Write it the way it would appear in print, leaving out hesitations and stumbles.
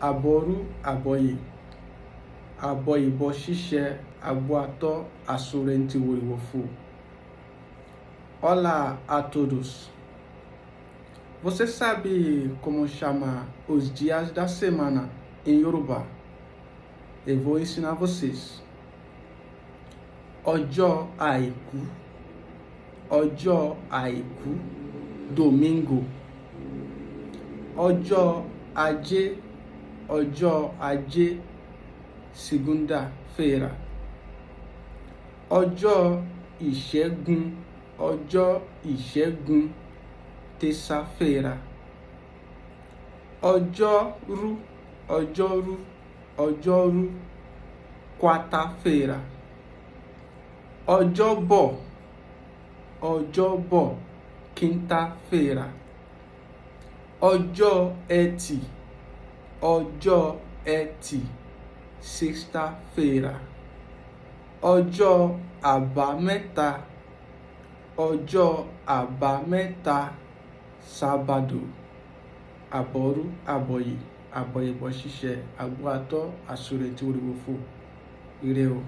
àbọ̀rú àbọ̀yè, àbọ̀yìnbọ̀ ṣíṣẹ́ àbọ̀àtọ̀ assurentiworiwofo. Olá a todos. Você sabe como chama os dias da semana em Yoruba? Eu vou ensinar vocês. Ọjọ́ àìkú, ọjọ́ àìkú, domingo. Ọjọ́ ajé, ọjọ́ ajé, segunda-feira. Ọjọ́ ìṣẹ́gun, ọjọ́ ìṣẹ́gun, terça-feira. Ọjọ́rú, ọjọ́rú, ọjọ́rú, quarta-feira. Ọjọ́bọ̀, ọjọ́bọ̀, quinta-feira. Ọjọ́ ẹtì, ọjọ́ ẹtì, sexta-feira. Ọjọ́ àbámẹ́ta, ọjọ́ àbámẹ́ta, sábado. Àbọ̀rú àbọ̀yè, àbọ̀yìnbọ̀ ṣíṣẹ́ àbọ̀àtọ̀ assurentiworiwofo. Ire o.